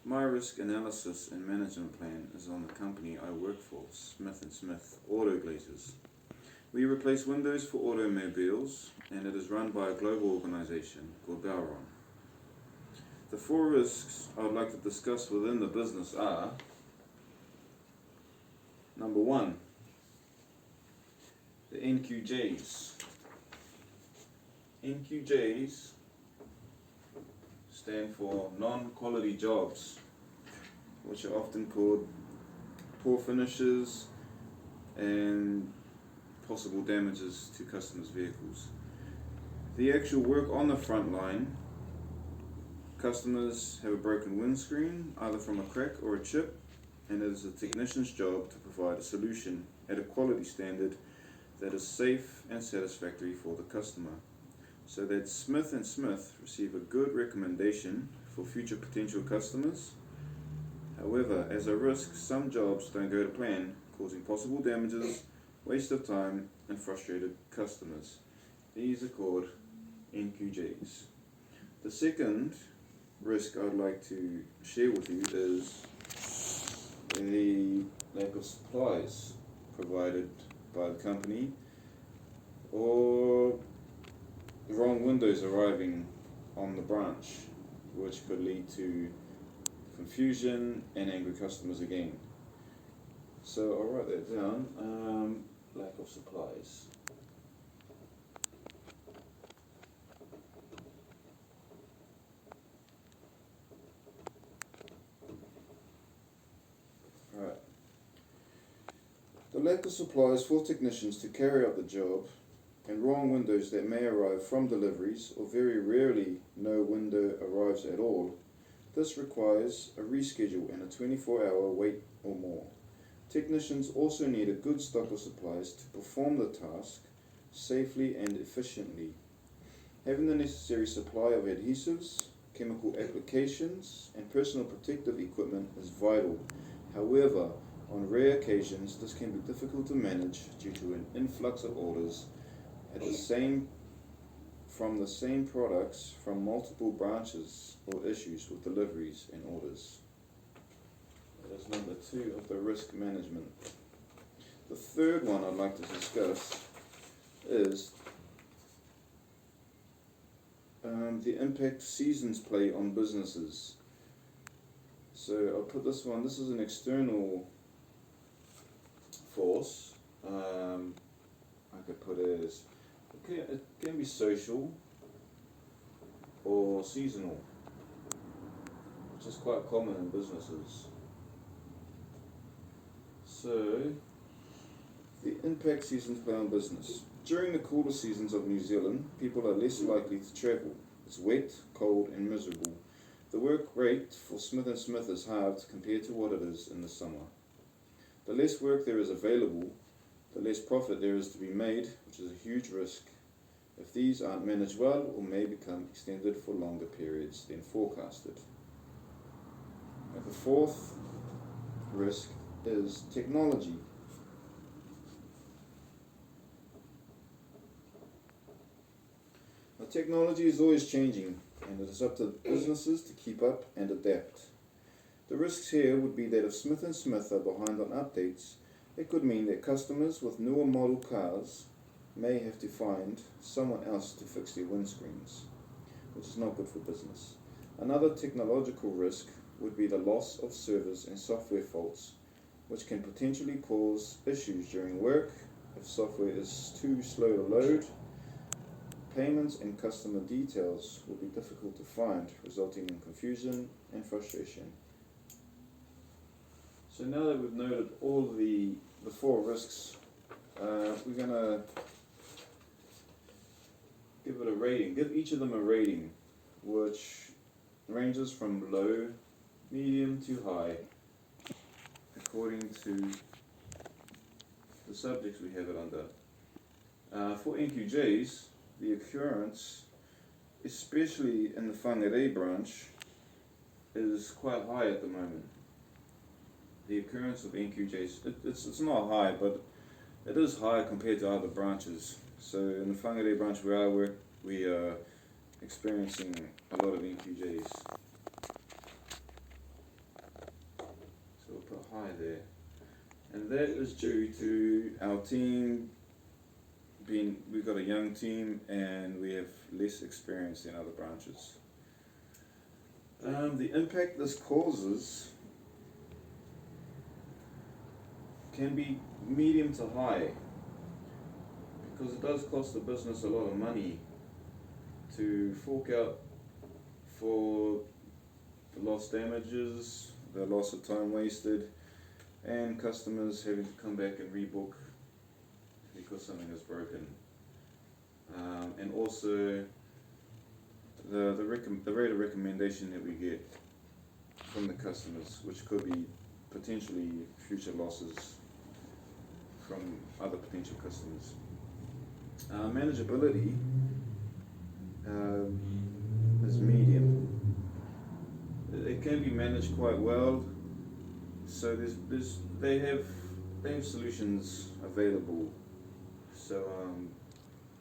My risk analysis and management plan is on the company I work for, Smith & Smith Auto Glazers. We replace windows for automobiles, and it is run by a global organization called Bowron. The four risks I would like to discuss within the business are: number one, the NQJs. NQJs stand for non-quality jobs, which are often called poor finishes and possible damages to customers' vehicles. The actual work on the front line, customers have a broken windscreen, either from a crack or a chip, and it is a technician's job to provide a solution at a quality standard that is safe and satisfactory for the customer, so that Smith & Smith receive a good recommendation for future potential customers. However, as a risk, some jobs don't go to plan, causing possible damages, waste of time, and frustrated customers. These are called NQJs. The second risk I'd like to share with you is the lack of supplies provided by the company, or the wrong windows arriving on the branch, which could lead to confusion and angry customers again. So I'll write that down. Lack of supplies. Alright. The lack of supplies for technicians to carry out the job, and wrong windows that may arrive from deliveries, or very rarely no window arrives at all. This requires a reschedule and a 24-hour wait or more. Technicians also need a good stock of supplies to perform the task safely and efficiently. Having the necessary supply of adhesives, chemical applications, and personal protective equipment is vital. However, on rare occasions, this can be difficult to manage due to an influx of orders from the same products from multiple branches, or issues with deliveries and orders. That is number two of the risk management. The third one I'd like to discuss is the impact seasons play on businesses. So I'll put this one, this is an external force. I could put it as, it can be social or seasonal, which is quite common in businesses. So, the impact seasons play on business. During the cooler seasons of New Zealand, people are less likely to travel. It's wet, cold, and miserable. The work rate for Smith & Smith is halved compared to what it is in the summer. The less work there is available, the less profit there is to be made, which is a huge risk if these aren't managed well, or may become extended for longer periods than forecasted. Now, the fourth risk is technology. Now, technology is always changing, and it is up to businesses to keep up and adapt. The risks here would be that if Smith & Smith are behind on updates, it could mean that customers with newer model cars may have to find someone else to fix their windscreens, which is not good for business. Another technological risk would be the loss of servers and software faults, which can potentially cause issues during work if software is too slow to load. Payments and customer details will be difficult to find, resulting in confusion and frustration. So now that we've noted all the four risks, we're going to give it a rating. Give each of them a rating, which ranges from low, medium to high, according to the subjects we have it under. For NQJs, the occurrence, especially in the Whangarei branch, is quite high at the moment. The occurrence of NQJs, it's not high, but it is high compared to other branches. So in the Whangarei branch where I work, we are experiencing a lot of NQJs. high there. And that is due to our team we've got a young team and we have less experience than other branches. The impact this causes can be medium to high, because it does cost the business a lot of money to fork out for the lost damages, the loss of time wasted, and customers having to come back and rebook because something is broken. And also the rate of recommendation that we get from the customers, which could be potentially future losses from other potential customers. Manageability is medium. It can be managed quite well, so they have solutions available. So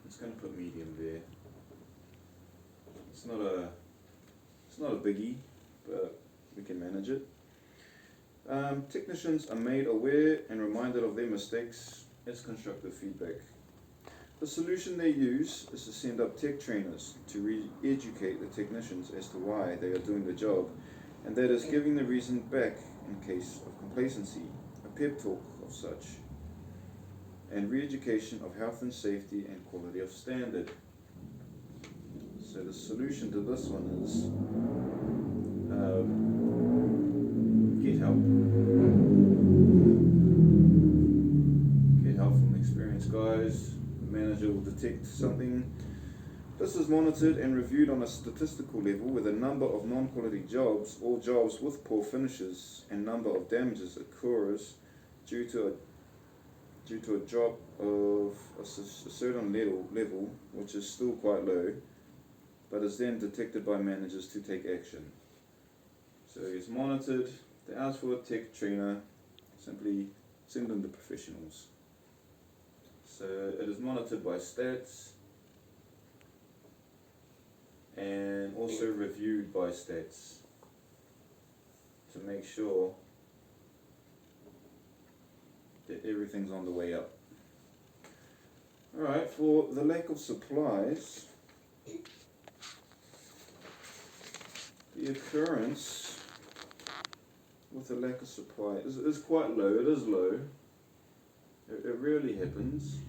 it's going to put medium there. It's not a biggie, but we can manage it. Technicians are made aware and reminded of their mistakes as constructive feedback. The solution they use is to send up tech trainers to re-educate the technicians as to why they are doing the job, and that is giving the reason back in case of complacency, a pep talk of such, and re-education of health and safety and quality of standard. So the solution to this one is get help. Get help from experienced guys. The manager will detect something. This is monitored and reviewed on a statistical level with a number of non-quality jobs or jobs with poor finishes and number of damages occurs due to a drop of a certain level, which is still quite low, but is then detected by managers to take action. So it's monitored. They ask for a tech trainer, simply send them to professionals. So it is monitored by stats and also reviewed by stats to make sure that everything's on the way up. Alright, for the lack of supplies, the occurrence with the lack of supply is quite low. It is low. It rarely happens.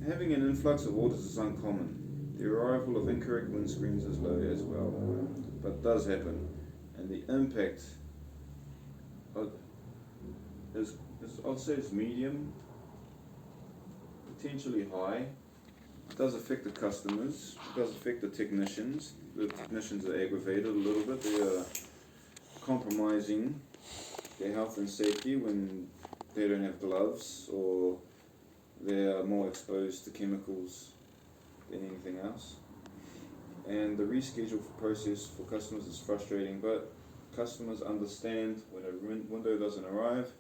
Having an influx of orders is uncommon. The arrival of incorrect windscreens is low as well, but it does happen, and the impact is I'd say it's medium, potentially high. It does affect the customers, it does affect the technicians. The technicians are aggravated a little bit. They are compromising their health and safety when they don't have gloves, or they are more exposed to chemicals than anything else. And the reschedule process for customers is frustrating, but customers understand when a window doesn't arrive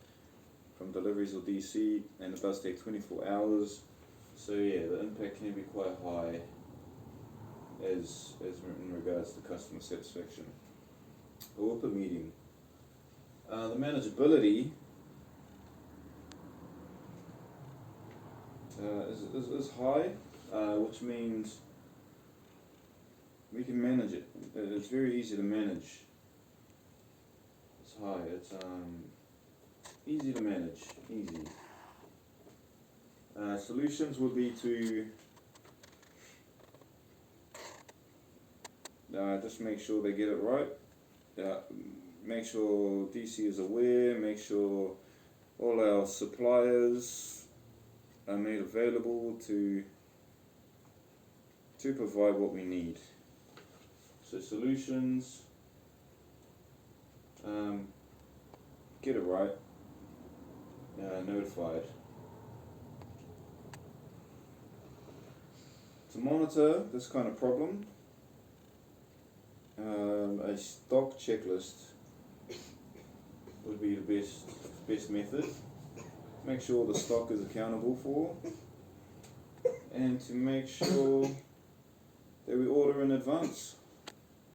from deliveries or DC, and it does take 24 hours. So yeah, the impact can be quite high as in regards to customer satisfaction. But we'll put medium. The manageability is high, which means we can manage it. It's very easy to manage. It's high. It's easy to manage. Easy. Solutions would be to just make sure they get it right. Make sure DC is aware. Make sure all our suppliers are made available to provide what we need. So solutions, get it right, notified. To monitor this kind of problem, a stock checklist would be the best method. Make sure the stock is accountable for, and to make sure that we order in advance.